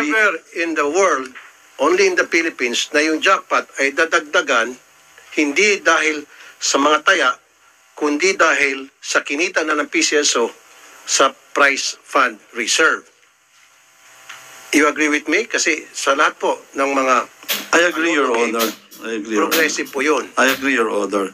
never in the world, only in the Philippines, na yung jackpot ay dadagdagan hindi dahil sa mga taya, kundi dahil sa kinita na ng PCSO sa prize fund reserve. You agree with me? Kasi sa lahat po ng mga... I agree, Your Honor. I agree, Your Honor. Progressive po yun. I agree, Your Honor.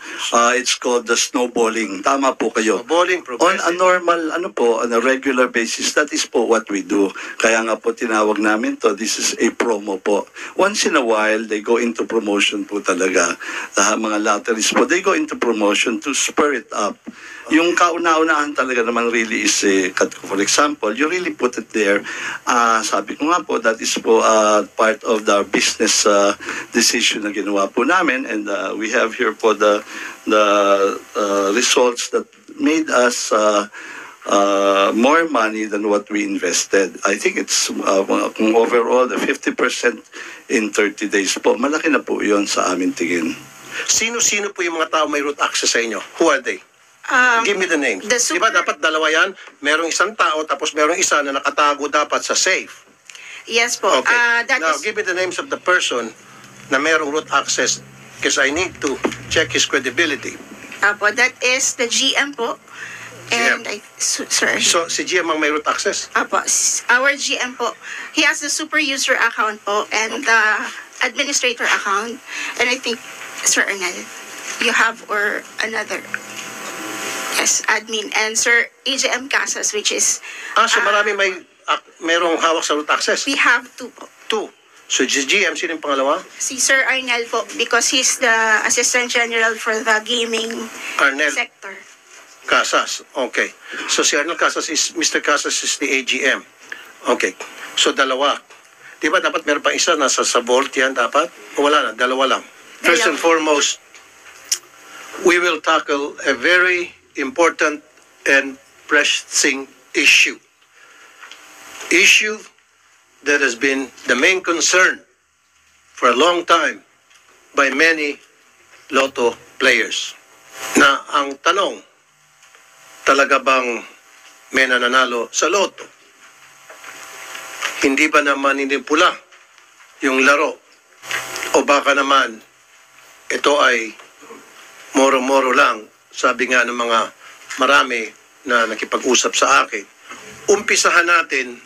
It's called the snowballing. Tama po kayo. Snowballing, On progressive. a normal, on a regular basis, that is po what we do. Kaya nga po tinawag namin to, this is a promo po. Once in a while, they go into promotion po talaga. Mga lotteries po, they go into promotion to spur it up. Yung kauna-unahan talaga naman really is, for example, you really put it there. Sabi ko nga po, that is po part of the business decision na ginawa po namin. And we have here po the results that made us more money than what we invested. I think it's overall the 50% in 30 days po. Malaki na po yun sa aming tingin. Sino-sino po yung mga tao may root access sa inyo? Who are they? Give me the names. Diba dapat dalawa yan? Merong isang tao tapos merong isa na nakatago dapat sa safe. Yes po. Okay. Now, Is... give me the names of the person na merong root access because I need to check his credibility. Apo, that is the GM po. And GM. sir. So, si GM ang may root access? Apo, our GM po. He has the super user account po and the administrator account. And I think, Sir Ernel, you have or another. Yes, admin. And Sir AJM Casas, which is... So marami merong hawak sa root access? We have two po. Two. So, si GM, sino yung pangalawa? Si Sir Arnel po, because he's the Assistant General for the gaming Arnel sector. Casas. Okay. So, si Arnel Casas is, Mr. Casas is the AGM. Okay. So, dalawa. Di ba dapat meron pa isa nasa sa vault yan dapat? O wala na, dalawa lang. First and foremost, we will tackle a very important and pressing issue. Issue that has been the main concern for a long time by many lotto players. Na ang tanong, talaga bang may nananalo sa lotto? Hindi ba naman pula yung laro? O baka naman ito ay moro-moro lang, sabi nga ng mga marami na nakipag-usap sa akin. Umpisahan natin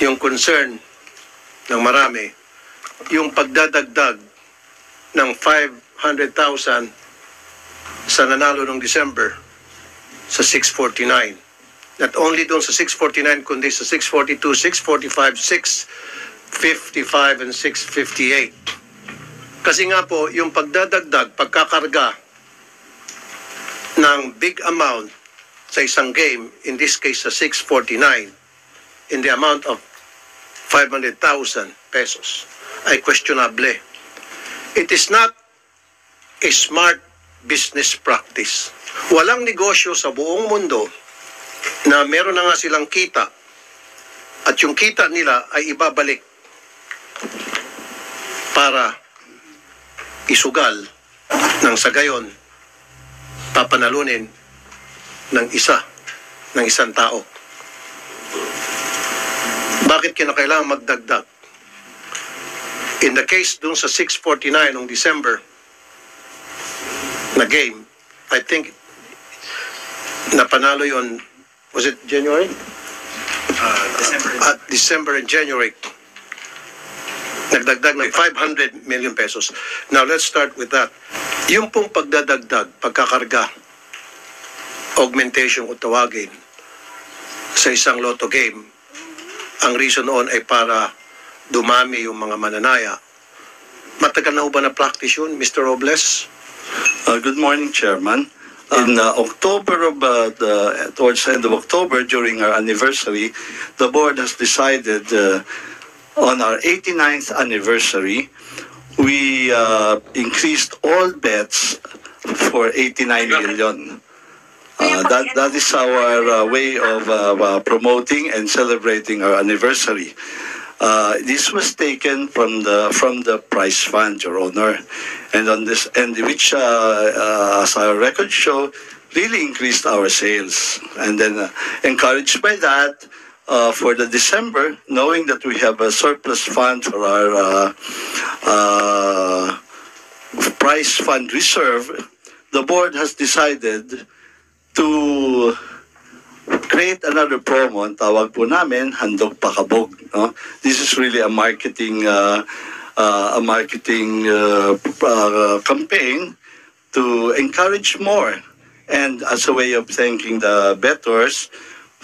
yung concern ng marami, yung pagdadagdag ng 500,000 sa nanalo ng December sa 649. Not only doon sa 649, kundi sa 642, 645, 655, and 658. Kasi nga po, yung pagdadagdag, pagkakarga ng big amount sa isang game, in this case sa 649, in the amount of 500,000 pesos, ay questionable. It is not a smart business practice. Walang negosyo sa buong mundo na meron na nga silang kita at yung kita nila ay ibabalik para isugal ng sa gayon papanalunin ng isang tao. Bakit kinakailangan magdagdag? In the case dun sa 649 ng December na game, I think napanalo yon, was it January? December and January. Nagdagdag ng 500 million pesos. Now, let's start with that. Yung pong pagdadagdag, pagkakarga, augmentation o tawagin sa isang lotto game, ang reason noon ay para dumami yung mga mananaya. Matagal na ho ba na practice yun, Mr. Robles? Good morning, Chairman. In October, towards the end of October, during our anniversary, the board has decided on our 89th anniversary, we increased all bets for 89 million. That is our way of promoting and celebrating our anniversary. This was taken from the prize fund, Your Honor, and on this, and which, as our records show, really increased our sales. And then, encouraged by that, for the December, knowing that we have a surplus fund for our price fund reserve, the board has decided to create another promo. Ang tawag po namin, Handog Pakabog. No? This is really a marketing campaign to encourage more, and as a way of thanking the bettors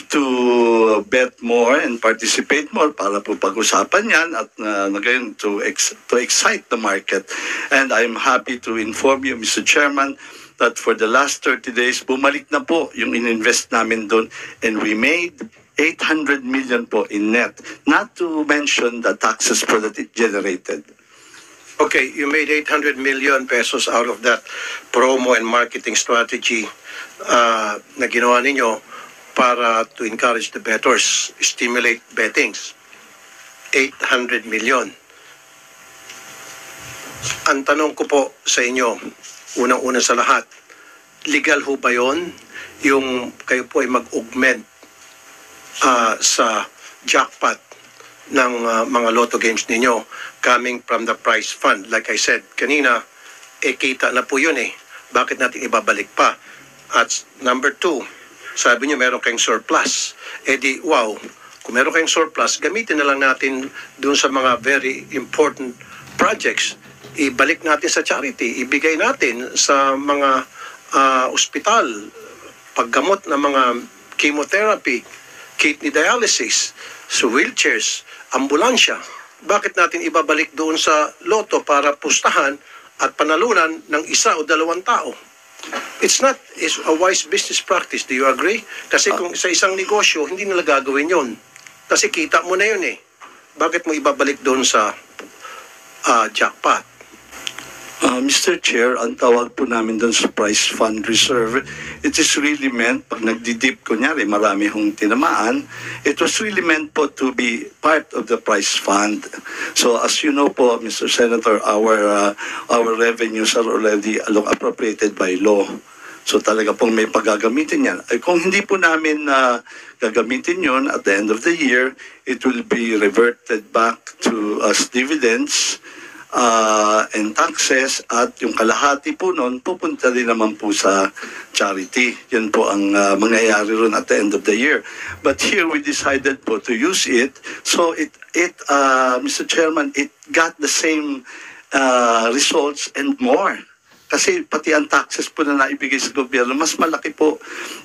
to bet more and participate more para po pag-usapan yan at ngayon to excite the market. And I'm happy to inform you, Mr. Chairman, that for the last 30 days, bumalik na po yung ininvest namin doon, and we made 800 million po in net, not to mention the taxes po that it generated. Okay, you made 800 million pesos out of that promo and marketing strategy na ginawa ninyo para to encourage the bettors, stimulate bettings. 800 million. Ang tanong ko po sa inyo, unang-una sa lahat, legal ho ba yun? Yung kayo po ay mag-augment sa jackpot ng mga lotto games ninyo coming from the prize fund. Like I said kanina, kita na po yun eh. Bakit natin ibabalik pa? At number 2, sabi niyo meron kayong surplus. Di wow, kung meron kayong surplus, gamitin na lang natin dun sa mga very important projects. Ibalik natin sa charity, ibigay natin sa mga ospital, paggamot ng mga chemotherapy, kidney dialysis, so wheelchairs, ambulansya. Bakit natin ibabalik doon sa loto para pustahan at panalunan ng 1 o 2 tao? It's not a wise business practice. Do you agree? Kasi kung sa isang negosyo, hindi nila gagawin yon. Kasi kita mo na yun eh. Bakit mo ibabalik doon sa jackpot? Mr. Chair, ang tawag po namin doon sa prize fund reserve, it is really meant, pag nagdidip kunyari, marami hong tinamaan, it was really meant po to be part of the prize fund. So as you know po, Mr. Senator, our revenues are already appropriated by law. So talaga pong may paggagamitin yan. Ay, kung hindi po namin gagamitin yun at the end of the year, it will be reverted back to as dividends and taxes, at yung kalahati po nun pupunta din naman po sa charity. Yan po ang mangyayari ron at the end of the year. But here we decided po to use it, so Mr. Chairman, it got the same results and more. Kasi pati ang taxes po na naibigay sa gobyerno, mas malaki po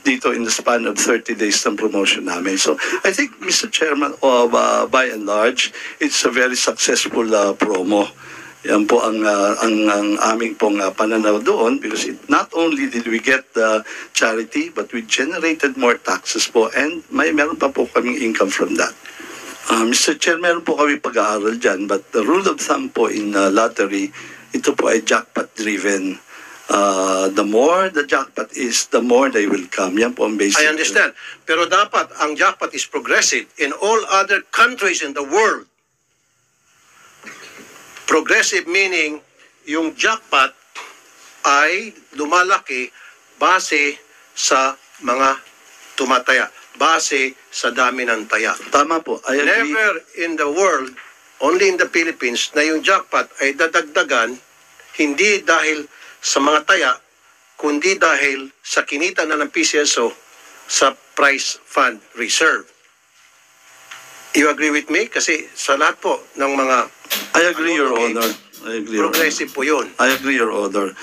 dito in the span of 30 days ng promotion namin. So I think, Mr. Chairman, by and large, it's a very successful promo. Yan po ang aming pong pananaw doon, because not only did we get the charity, but we generated more taxes po, and meron pa po kaming income from that. Mr. Chair, meron po kami pag-aaral dyan, but the rule of thumb po in lottery, ito po ay jackpot-driven. The more the jackpot is, the more they will come. Yan po ang basic. I understand. Pero dapat ang jackpot is progressive. In all other countries in the world, progressive meaning yung jackpot ay lumalaki base sa mga tumataya, base sa dami ng taya. Tama po. I agree. Never in the world, only in the Philippines, na yung jackpot ay dadagdagan hindi dahil sa mga taya, kundi dahil sa kinita na ng PCSO sa prize fund reserve. You agree with me? Kasi sa lahat po ng mga I agree, Your Honor. I agree, Your Honor. progressive po yun. I agree, Your Honor.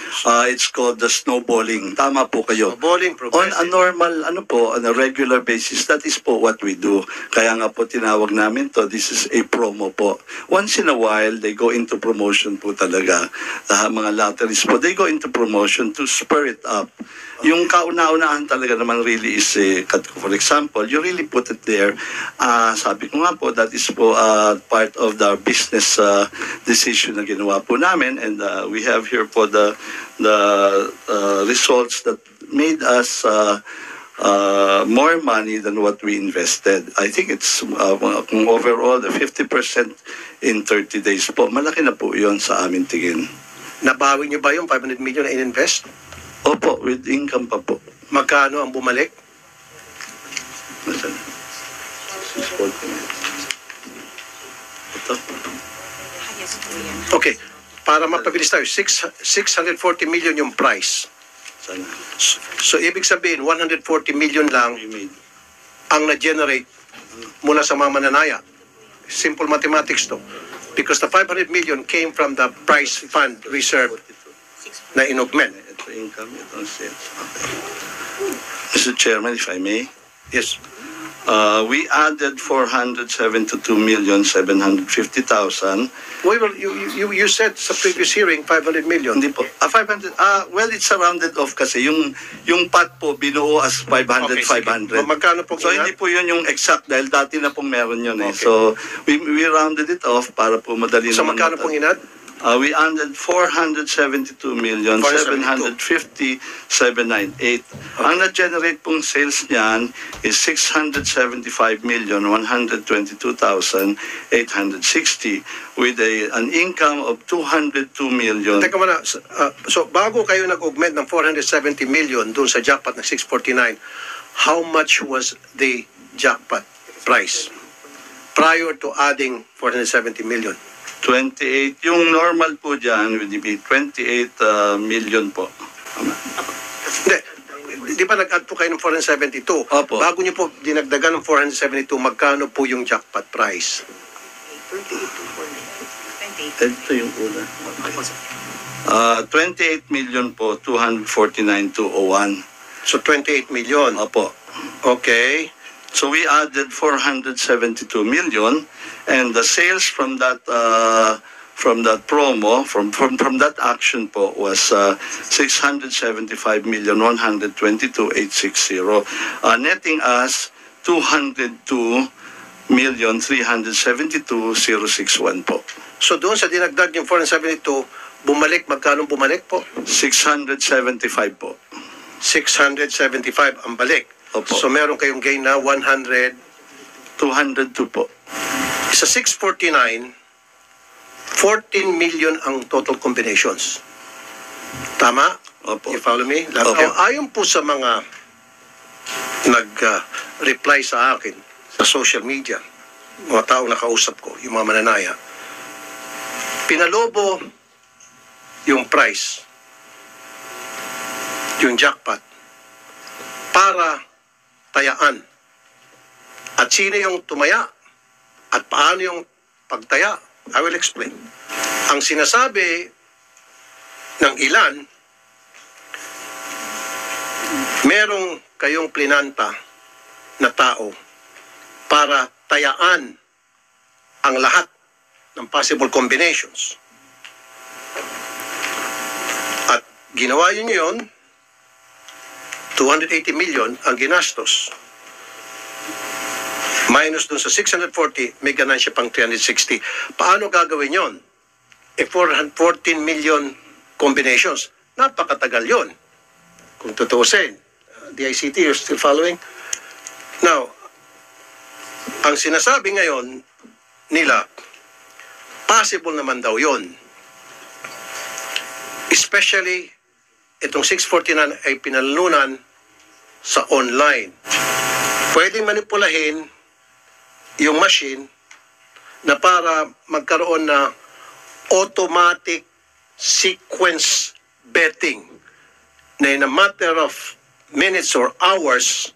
It's called the snowballing. Tama po kayo. Snowballing, On progressive. a normal, on a regular basis, that is po what we do. Kaya nga po tinawag namin to, this is a promo po. Once in a while, they go into promotion po talaga. Mga lotteries po, they go into promotion to spur it up. Yung kauna-unahan talaga naman really is, for example, you really put it there. Sabi ko nga po, that is po part of the business decision na ginawa po namin, and we have here po the results that made us more money than what we invested. I think it's overall the 50% in 30 days po. Malaki na po yun sa amin tingin. Nabawi nyo ba yung 500 million na in-invest? Opo, with income pa po. Magkano ang bumalik? Ito. Okay, para mapabilis tayo, 640 million yung price. Sana. So, ibig sabihin, 140 million lang We made. ang na-generate mula sa mga mananaya. Simple mathematics to. Because the 500 million came from the price fund reserve na in-augment. Ito income, ito sales. Okay. Mr. Chairman, if I may. Yes. We added 472,750,000. You said sa previous hearing, 500 million. Hindi po. 500. Well, it's rounded off kasi yung pot po binuo as 500, Okay, sige. 500. Magkano po So inat? hindi po yun yung exact dahil dati na pong meron yun eh. Okay. So we rounded it off para po madali So naman. magkano pong inat? We added 472,750,798. Ang na-generate pong sales niyan is 675,122,860 with an income of 202 million. Teka muna, so bago kayo nag-augment ng 470 million doon sa jackpot ng 649, how much was the jackpot price prior to adding 470 million? 28. Yung normal po dyan would be 28 million po. Hindi, di ba nag-add po kayo ng 472? Opo. Bago niyo po dinagdagan ng 472, magkano po yung jackpot price? Ito yung una. 28 million po, 249,201. So 28 million. Opo. Okay. So we added 472 million, and the sales from that promo from that action po was 675,122,860, netting us 202,372,061 po. So doon sa dinagdag yung 472, bumalik, magkano bumalik po? 675 po. 675 ang balik. Opo. So meron kayong gain na 100. 202 po. Sa 649, 14 million ang total combinations. Tama? Opo. You follow me? Opo. Ayon po sa mga nag-reply sa akin sa social media, mga taong nakausap ko, yung mga mananaya, pinalobo yung price, yung jackpot, para tayaan. At sino yung tumaya? At paano yung pagtaya? I will explain. Ang sinasabi ng ilan, merong kayong plinanta na tao para tayaan ang lahat ng possible combinations. At ginawa yun yun, 280 million ang ginastos. Minus dun sa 640, may ganansya pang 360. Paano gagawin yon? 14 million combinations. Napakatagal yon. Kung tutuusin. DICT, you're still following? Now, ang sinasabi ngayon nila, possible naman daw yon. Especially, itong 649 ay pinalunan sa online. Pwedeng manipulahin yung machine na para magkaroon na automatic sequence betting na in a matter of minutes or hours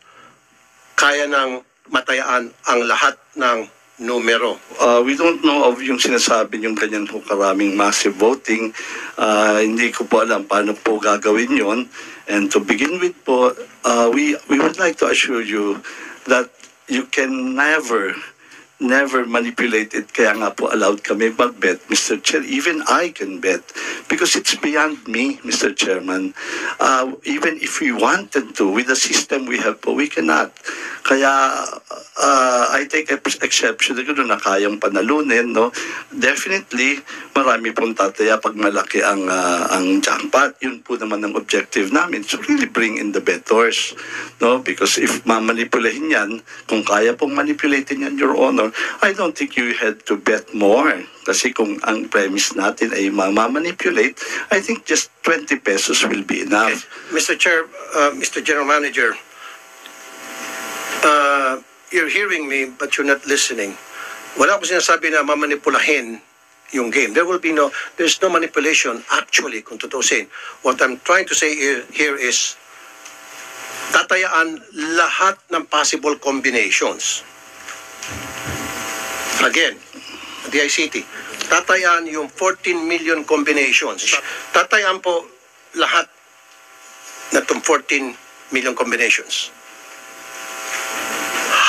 kaya nang matayaan ang lahat ng numero. We don't know of yung sinasabi yung ganyan po karaming massive voting. Hindi ko po alam paano po gagawin yon. And to begin with po, we would like to assure you that you can never manipulate it. Kaya nga po allowed kami mag-bet, Mr. Chair. Even I can bet because it's beyond me, Mr. Chairman. Even if we wanted to, with the system we have po, we cannot. Kaya I take exception na kayang panalunin, no? Definitely, marami pong tataya pag malaki ang jackpot. Yun po naman ang objective namin. So really bring in the bettors, no? Because if mamanipulahin yan, kung kaya pong manipulatin yan, Your Honor, I don't think you had to bet more. Kasi kung ang premise natin ay mamanipulate, I think just 20 pesos will be enough. Okay. Mr. Chair, Mr. General Manager, you're hearing me but you're not listening. Wala akong sinasabi na mamanipulahin yung game. There's no manipulation actually, kung tutusin. What I'm trying to say here is, tatayaan lahat ng possible combinations. Again, DICT, tatayaan yung 14 million combinations. Tatayaan po lahat na itong 14 million combinations.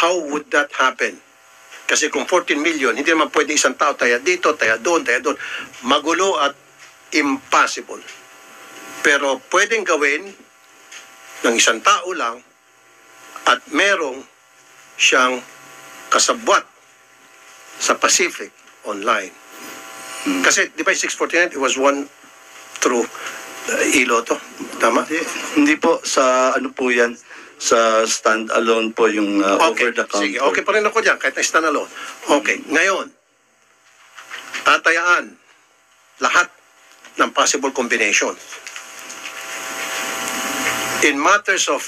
How would that happen? Kasi kung 14 million, hindi naman pwede isang tao taya dito, taya doon, taya doon. Magulo at impossible. Pero pwedeng gawin ng isang tao lang at merong siyang kasabwat sa Pacific online. Kasi di ba 649, it was one through Iloto. Tama? Hindi po, sa ano po yan, sa stand-alone po yung Okay, over-the-counter. sige. Okay pa rin ako dyan, kahit na stand-alone. Okay, ngayon, tatayaan lahat ng possible combinations. In matters of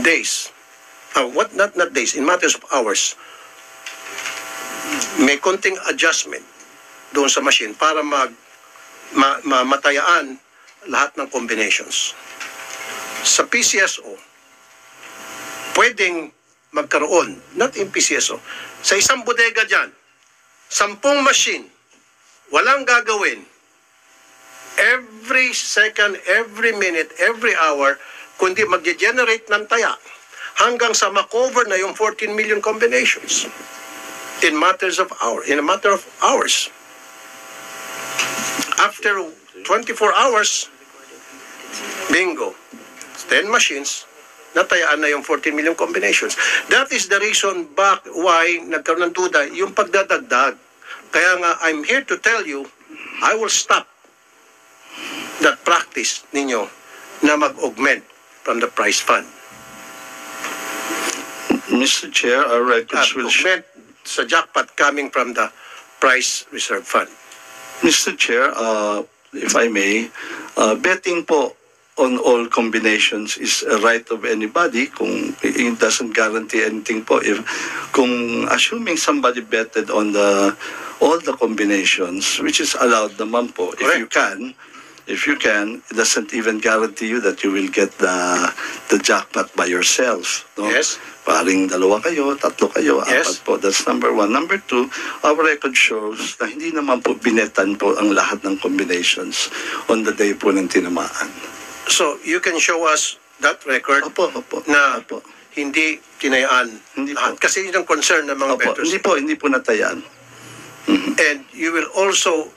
days, not days, in matters of hours, may konting adjustment doon sa machine para matayaan lahat ng combinations. Sa PCSO, pwedeng magkaroon, not in PCSO, sa isang bodega dyan, 10 machine, walang gagawin, every second, every minute, every hour, kundi mag-generate ng taya hanggang sa makover na yung 14 million combinations in a matter of hours. After 24 hours, bingo, 10 machines, natayaan na yung 14 million combinations. That is the reason why nagkaroon ng duda yung pagdadagdag. Kaya nga, I'm here to tell you, I will stop that practice ninyo na mag-augment from the prize fund. Mr. Chair, our records will show. Augment sa jackpot coming from the prize reserve fund. Mr. Chair, if I may, betting po on all combinations is a right of anybody. Kung it doesn't guarantee anything po, kung assuming somebody betted on all the combinations, which is allowed naman po, if you can, it doesn't even guarantee you that you will get the jackpot by yourself. No? Yes. Paring 2 kayo, 3 kayo, Yes. 4 po. That's number 1. Number 2, our record shows na hindi naman po binetan po ang lahat ng combinations on the day po ng tinamaan. So, you can show us that record Opo. na Opo. hindi tinayaan Hindi lahat. po. Kasi yun ang concern ng mga Opo. bettors. Hindi po natayaan. And you will also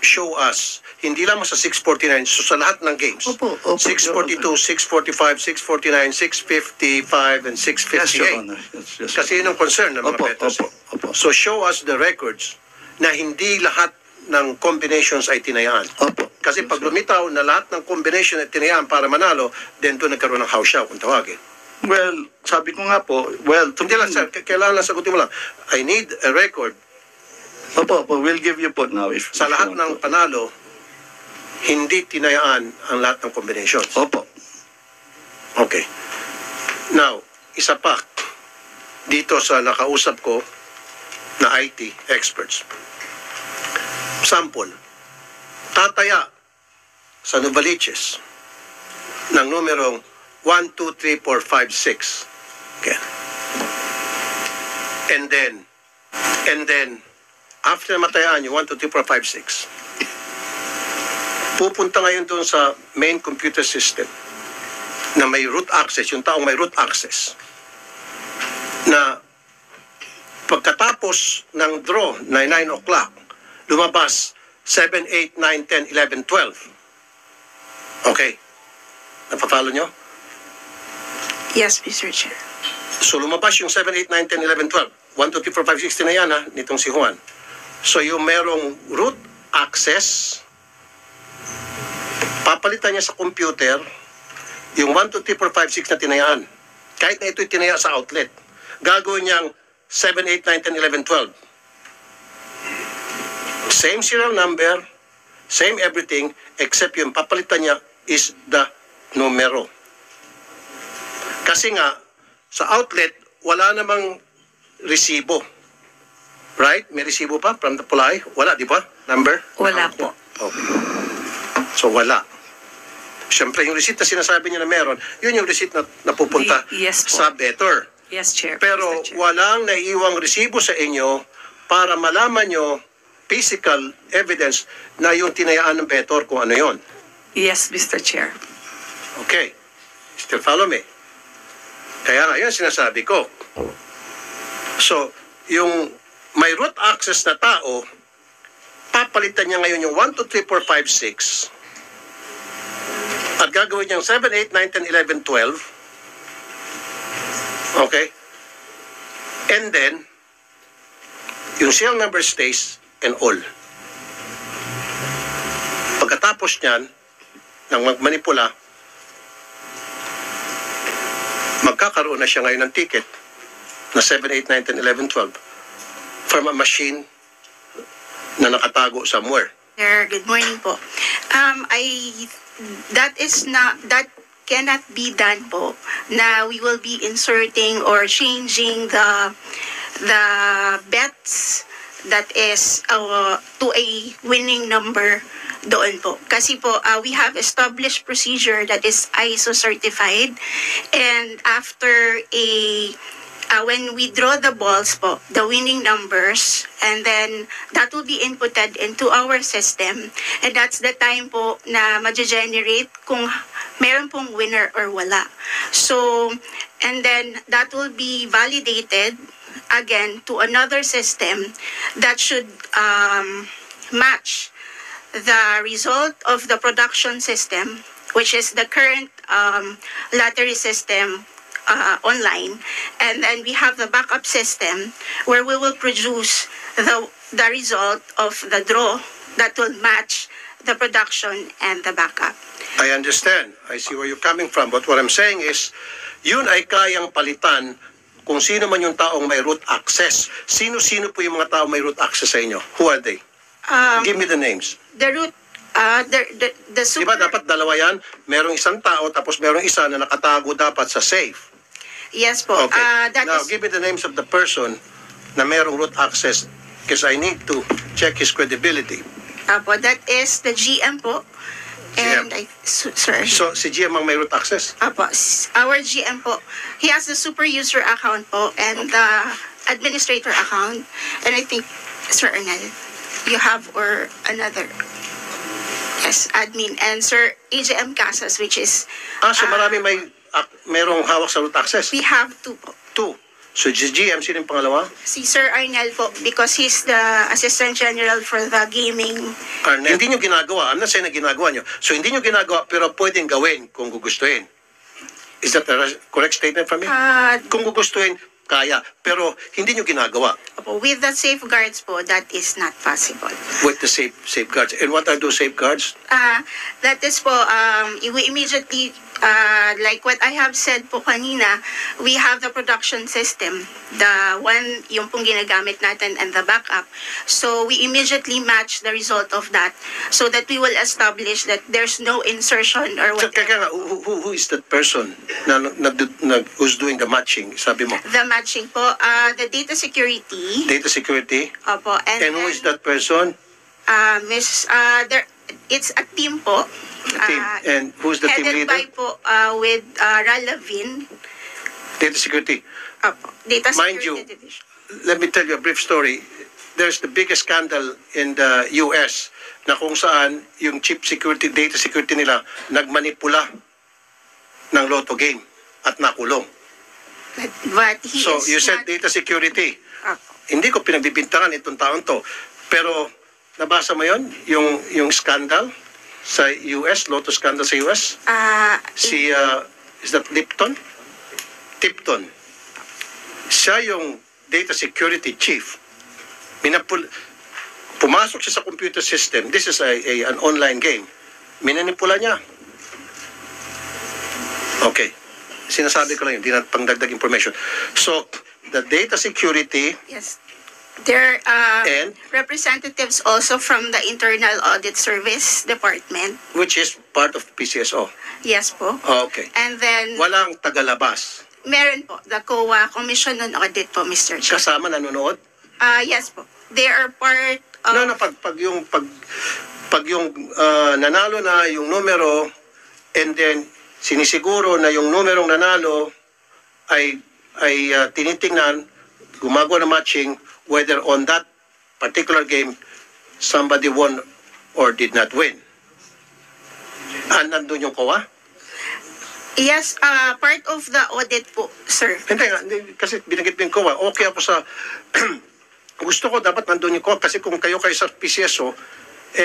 show us, hindi lamang sa 649, so sa lahat ng games. Opo, 642, 645, 649, 655, and 658. Yes, Your Honor. Yes, Kasi yun ang concern ng mga Opo, bettors. opo. So show us the records na hindi lahat ng combinations ay tinayaan. Opo. Kasi pag lumitaw na lahat ng combination ay tinayaan para manalo, then doon nagkaroon ng house show kung tawagin. Well, sabi ko nga po, Hindi lang sir, kailangan lang sagutin mo lang. I need a record Opo, we'll give you po now. sa lahat ng panalo, hindi tinayaan ang lahat ng combinations. Opo. Okay. Now, isa pa, dito sa nakausap ko na IT experts. Sample, tataya sa Novaliches ng numerong 1, 2, 3, 4, 5, 6. Okay. And then, after matayaan yung 1, 2, 3, 4, 5, 6, pupunta ngayon doon sa main computer system na may root access, yung taong may root access, na pagkatapos ng draw na 9 o'clock, lumabas 7, 8, 9, 10, 11, 12. Okay. Napapalo nyo? Yes, Mr. Chair. So lumabas yung 7, 8, 9, 10, 11, 12. 1, 2, 3, 4, 5, 6 na yan ha, nitong si Juan. So yung merong root access, papalitan niya sa computer yung 1, 2, 3, 4, 5, 6 na tinayaan. Kahit na ito'y tinaya sa outlet. Gagawin niyang 7, 8, 9, 10, 11, 12. Same serial number, same everything, except yung papalitan niya is the numero. Kasi nga, sa outlet, wala namang resibo. Right? May resibo pa from the Pulay? Wala, di ba? Number? Wala po. Okay. So, wala. Siyempre, yung receipt na sinasabi niyo na meron, yun yung receipt na napupunta Yes po. sa better. Yes, Chair. Pero Mr. Chair. walang naiiwang resibo sa inyo para malaman nyo physical evidence na yung tinayaan ng better kung ano yon. Yes, Mr. Chair. Okay. Still follow me. Kaya nga, yun sinasabi ko. So, yung may root access na tao, papalitan niya ngayon yung 1, 2, 3, 4, 5, 6 at gagawin niyang 7, 8, 9, 10, 11, 12. Okay? And then, yung serial number stays and all. Pagkatapos niyan, nang magmanipula, magkakaroon na siya ngayon ng ticket na 7, 8, 9, 10, 11, 12 from a machine na nakatago somewhere. Sir, good morning po. That cannot be done po na we will be inserting or changing the bets that is to a winning number doon po. Kasi po, we have established procedure that is ISO certified, and after when we draw the balls po, the winning numbers, and then that will be inputted into our system, and that's the time po na ma-generate kung meron pong winner or wala. So, and then that will be validated again to another system that should match the result of the production system, which is the current lottery system online, and then we have the backup system where we will produce the result of the draw that will match the production and the backup. I understand. I see where you're coming from. But what I'm saying is, yun ay kayang palitan kung sino man yung taong may root access. Sino-sino po yung mga taong may root access sa inyo? Who are they? Give me the names. The root, the super... Diba dapat dalawa yan? Merong isang tao tapos merong isa na nakatago dapat sa safe. Yes po. Okay. That Now, is, give me the names of the person na merong root access because I need to check his credibility. po, that is the GM po. And GM. sir. So, si GM ang may root access? Apo, our GM po, he has the super user account po and the administrator account. And I think, Sir Ernel, you have or another. Yes, admin. And Sir AJM Casas, which is... So marami merong hawak sa root access? We have two po. Two. So, si GM, sino yung pangalawa? Si Sir Arnel po, because he's the Assistant General for the gaming. Arnel. Hindi nyo ginagawa. I'm not saying na ginagawa nyo. So, hindi nyo ginagawa, pero pwedeng gawin kung gugustuhin. Is that a correct statement from me? Kung gugustuhin, kaya. Pero, hindi nyo ginagawa. With the safeguards po, that is not possible. With the safeguards. And what are those safeguards? That is po, we immediately, like what I have said po kanina, we have the production system, the one yung pong ginagamit natin and the backup. So we immediately match the result of that so that we will establish that there's no insertion or So, whatever. who is that person who's doing the matching? Sabi mo. The matching po, the data security. Data security? Opo, And who is that person? It's a team po. Team. And who's the team Headed leader? by po with Ralavin. Data security. Opo, Data Mind Security you, Division. Let me tell you a brief story. There's the biggest scandal in the US na kung saan yung chip security, data security nila nagmanipula ng lotto game at nakulong. But he So is you said not... data security. Opo. Hindi ko pinagbibintangan itong taon to. Pero nabasa mo yon yung scandal sa US, lotto scandal sa US? Si, is that Lipton? Tipton. Siya yung data security chief. Pumasok siya sa computer system. This is an online game. Minanipula niya. Okay. Sinasabi ko lang yun. Di na pangdagdag information. So, the data security... Yes. There are And? representatives also from the Internal Audit Service Department. which is part of PCSO. Yes po. Okay. And then Walang tagalabas. Meron po, the COA, Commission on Audit po, Mr. Chair. Kasama nanonood? Yes po. They are part of... No, pag yung nanalo na yung numero and then sinisiguro na yung numerong nanalo ay tinitingnan, gumagawa ng matching whether on that particular game somebody won or did not win. Nandun yung COA? Yes, part of the audit po, sir. Hindi, kasi binanggit mo yung COA. Okay ako sa... gusto ko dapat nandun yung COA kasi kung kayo sa PCSO,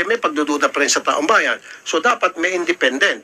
may pagdududa pa rin sa taong bayan. So dapat may independent.